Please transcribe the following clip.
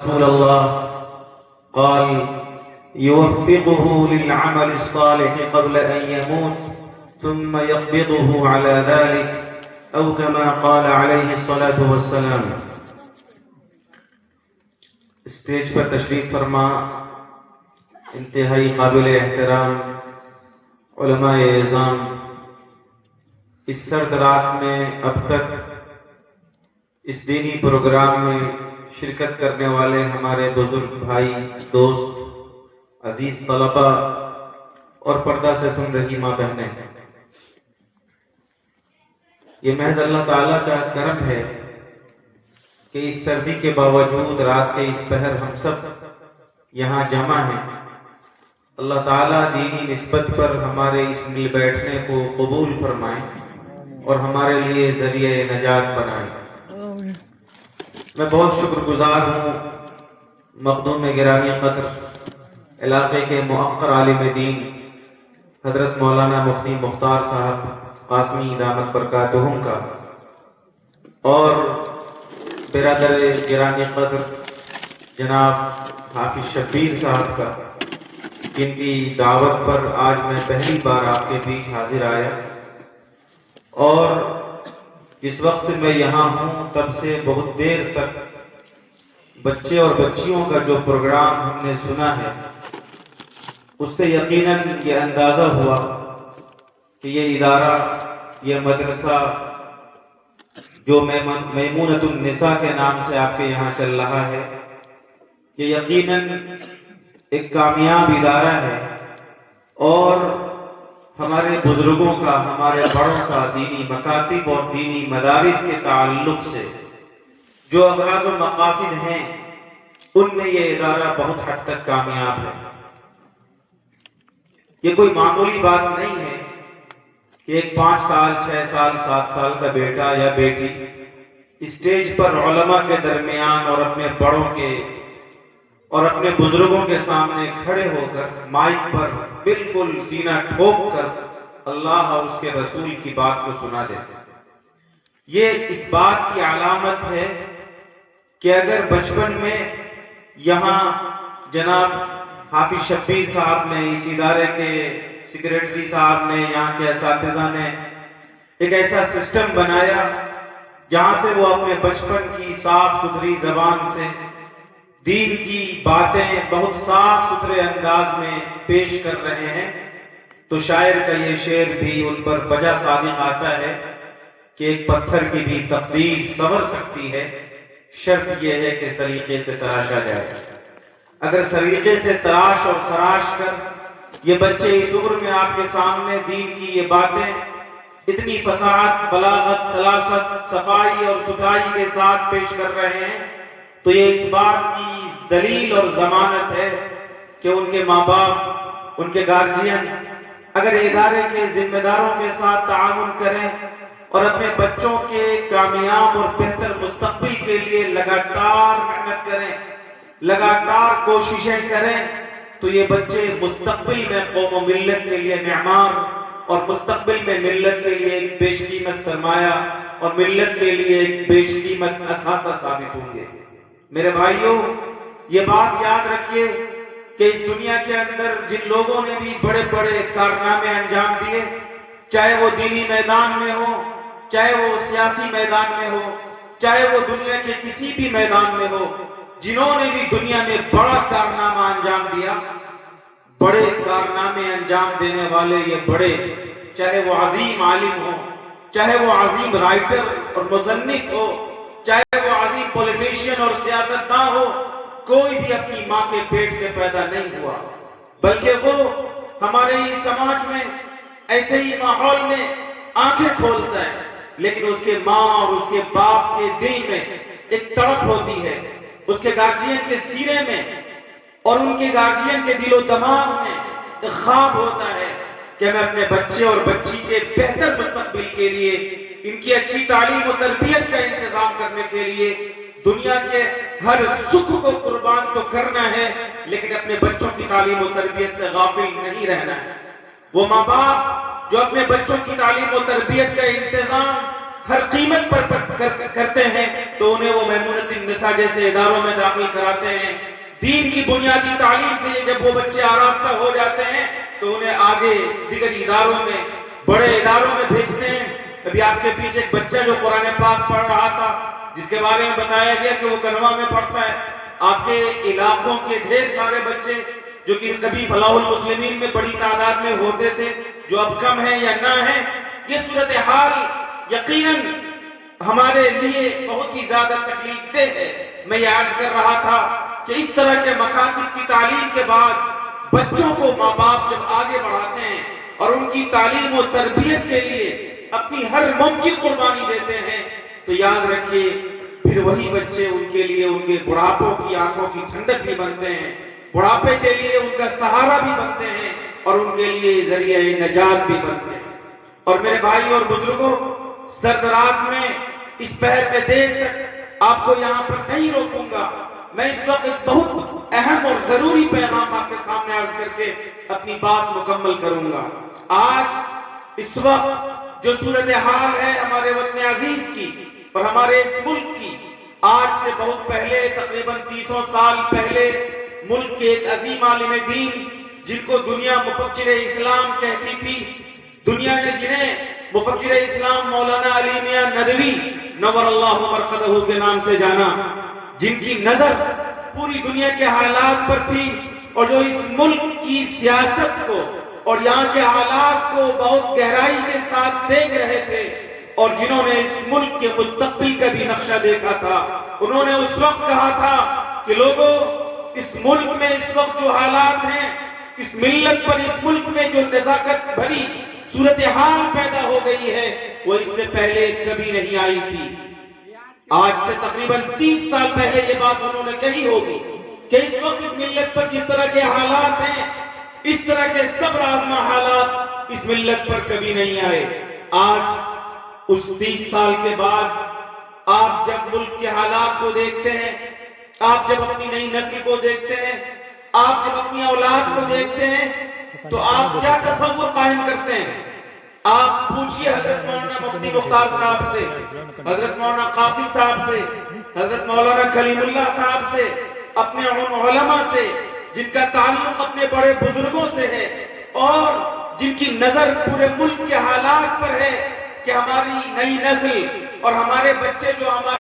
رسول الله قال يوفقه للعمل الصالح قبل أن يموت ثم يقبضه على ذلك أو كما قال عليه الصلاة والسلام۔ اسٹیج پر تشریف فرما انتہائی قابل احترام علماء اعظام، اس سرد رات میں اب تک اس دینی پروگرام میں شرکت کرنے والے ہمارے بزرگ بھائی، دوست، عزیز طلباء اور پردہ سے سن رہی ماں بہنیں، یہ محض اللہ تعالیٰ کا کرم ہے کہ اس سردی کے باوجود رات کے اس پہر ہم سب یہاں جمع ہیں۔ اللہ تعالیٰ دینی نسبت پر ہمارے اس مل بیٹھنے کو قبول فرمائیں اور ہمارے لیے ذریعہ نجات بنائیں۔ میں بہت شکر گزار ہوں مخدوم گرامی قدر علاقے کے موقر عالم دین حضرت مولانا مفتی مختار صاحب قاسمی دامت برکاتہم کا، اور برادر گرامی قدر جناب حافظ شبیر صاحب کا، جن کی دعوت پر آج میں پہلی بار آپ کے بیچ حاضر آیا، اور جس وقت سے میں یہاں ہوں تب سے بہت دیر تک بچے اور بچیوں کا جو پروگرام ہم نے سنا ہے، اس سے یقیناً یہ اندازہ ہوا کہ یہ ادارہ، یہ مدرسہ جو میمونۃ النساء کے نام سے آپ کے یہاں چل رہا ہے، یہ یقیناً ایک کامیاب ادارہ ہے، اور ہمارے بزرگوں کا، ہمارے بڑوں کا دینی مکاتب اور دینی مدارس کے تعلق سے جو اغراض و مقاصد ہیں، ان میں یہ ادارہ بہت حد تک کامیاب ہے۔ یہ کوئی معمولی بات نہیں ہے کہ ایک 5 سال، 6 سال، 7 سال کا بیٹا یا بیٹی اسٹیج پر علماء کے درمیان اور اپنے بڑوں کے اور اپنے بزرگوں کے سامنے کھڑے ہو کر مائک پر بالکل سینہ ٹھوک کر اللہ اور اس کے رسول کی بات کو سنا دیتے۔ یہ اس بات کی علامت ہے کہ اگر بچپن میں یہاں جناب حافظ شبیر صاحب نے، اس ادارے کے سیکریٹری صاحب نے، یہاں کے اساتذہ نے ایک ایسا سسٹم بنایا جہاں سے وہ اپنے بچپن کی صاف ستھری زبان سے دین کی باتیں بہت صاف ستھرے انداز میں پیش کر رہے ہیں، تو شاعر کا یہ شعر بھی ان پر بجا صادق آتا ہے کہ ایک پتھر کی بھی تقدیر سنور سکتی ہے، شرط یہ ہے کہ سلیقے سے تراشا جائے۔ اگر سلیقے سے تراش اور خراش کر یہ بچے اس عمر میں آپ کے سامنے دین کی یہ باتیں اتنی فصاحت، بلاغت، سلاست، صفائی اور ستھرائی کے ساتھ پیش کر رہے ہیں، تو یہ اس بات کی دلیل اور ضمانت ہے کہ ان کے ماں باپ، ان کے گارجین اگر ادارے کے ذمہ داروں کے ساتھ تعاون کریں اور اپنے بچوں کے کامیاب اور بہتر مستقبل کے لیے لگاتار محنت کریں، لگاتار کوششیں کریں، تو یہ بچے مستقبل میں قوم و ملت کے لیے معمار اور مستقبل میں ملت کے لیے ایک بیش قیمت سرمایہ اور ملت کے لیے ایک بیش قیمت اثاثہ ثابت ہوں گے۔ میرے بھائیوں، یہ بات یاد رکھیے کہ اس دنیا کے اندر جن لوگوں نے بھی بڑے بڑے کارنامے انجام دیے، چاہے وہ دینی میدان میں ہو، چاہے وہ سیاسی میدان میں ہو، چاہے وہ دنیا کے کسی بھی میدان میں ہو، جنہوں نے بھی دنیا میں بڑا کارنامہ انجام دیا، بڑے کارنامے انجام دینے والے یہ بڑے، چاہے وہ عظیم عالم ہو، چاہے وہ عظیم رائٹر اور مصنف ہو، چاہے وہ عظیم پولیٹیشین اور سیاستداں ہو، کوئی بھی اپنی ماں کے پیٹ سے پیدا نہیں ہوا، بلکہ وہ ہمارے ہی سماج میں ایسے ہی ماحول میں آنکھیں کھولتا ہے، لیکن اس کے ماں اور اس کے باپ کے دل میں ایک تڑپ ہوتی ہے، اس کے گارجین کے سینے میں اور ان کے گارجین کے دل و دماغ میں ایک خواب ہوتا ہے کہ میں اپنے بچے اور بچی کے بہتر مستقبل کے لیے، ان کی اچھی تعلیم و تربیت کا انتظام کرنے کے لیے دنیا کے ہر سکھ کو قربان تو کرنا ہے، لیکن اپنے بچوں کی تعلیم و تربیت سے غافل نہیں رہنا ہے۔ وہ ماں باپ جو اپنے بچوں کی تعلیم و تربیت کا انتظام ہر قیمت پر کرتے ہیں تو انہیں وہ میمونۃ النساء جیسے اداروں میں داخل کراتے ہیں. دین کی بنیادی تعلیم سے جب وہ بچے آراستہ ہو جاتے ہیں تو انہیں آگے دیگر اداروں میں، بڑے اداروں میں بھیجتے ہیں. ابھی آپ کے پیچھے ایک بچہ جو قرآن پاک پڑھ رہا تھا، جس کے بارے میں بتایا گیا کہ وہ کنوا میں پڑھتا ہے. آپ کے علاقوں کے ڈھیر سارے بچے جو کہ کبھی فلاح المسلمین میں بڑی تعداد میں ہوتے تھے، جو اب کم ہیں یا نہ ہیں. یہ صورتحال یقیناً ہمارے لیے بہت ہی زیادہ تکلیف دہ ہے. میں یہ عرض کر رہا تھا کہ اس طرح کے مکاتب کی تعلیم کے بعد بچوں کو ماں باپ جب آگے بڑھاتے ہیں اور ان کی تعلیم و تربیت کے لیے اپنی ہر ممکن قربانی دیتے ہیں تو یاد رکھیے پھر وہی بچے ان کے لیے ان کے بڑھاپوں کی آنکھوں کی ٹھنڈک بھی بنتے ہیں، بڑھاپے کے لیے ان کا سہارا بھی بنتے ہیں اور ان کے لیے ذریعہ نجات بھی بنتے ہیں. اور میرے بھائی اور بزرگوں، سرد رات میں اس پہر میں دیر تک آپ کو یہاں پر نہیں روکوں گا. میں اس وقت ایک بہت اہم اور ضروری پیغام آپ کے سامنے عرض کر کے اپنی بات مکمل کروں گا. آج اس وقت جو صورتحال ہے ہمارے وطن عزیز کی اور ہمارے اس ملک کی، آج سے بہت پہلے تقریباً 300 سال پہلے ملک کے ایک عظیم عالم دین جن کو دنیا مفکر اسلام کہتی تھی، دنیا نے جنہیں مفکر اسلام مولانا علی میاں ندوی نور اللہ مرقدہ کے نام سے جانا، جن کی نظر پوری دنیا کے حالات پر تھی اور جو اس ملک کی سیاست کو اور یہاں کے حالات کو بہت گہرائی کے ساتھ دیکھ رہے تھے اور جنہوں نے اس ملک کے مستقبل کا بھی نقشہ دیکھا تھا، انہوں نے اس وقت کہا تھا کہ لوگوں، اس ملک میں اس وقت جو حالات ہیں، اس ملت پر، اس ملک میں جو نزاکت بھری صورتحال پیدا ہو گئی ہے وہ اس سے پہلے کبھی نہیں آئی تھی. آج سے تقریباً 30 سال پہلے یہ بات انہوں نے کہی ہوگی کہ اس وقت اس ملت پر جس طرح کے حالات ہیں، اس طرح کے صبر آزما حالات اس ملت پر کبھی نہیں آئے. آج اس 30 سال کے بعد آپ جب ملک کے حالات کو دیکھتے ہیں، آپ جب اپنی نئی نسل کو دیکھتے ہیں، آپ جب اپنی اولاد کو دیکھتے ہیں تو آپ کیا تصور قائم کرتے ہیں؟ آپ پوچھئے حضرت مولانا مفتی مختار صاحب سے، حضرت مولانا قاسم صاحب سے، حضرت مولانا کلیم اللہ صاحب سے، اپنے علماء سے جن کا تعلق اپنے بڑے بزرگوں سے ہے اور جن کی نظر پورے ملک کے حالات پر ہے کہ ہماری نئی نسل اور ہمارے بچے جو ہمارے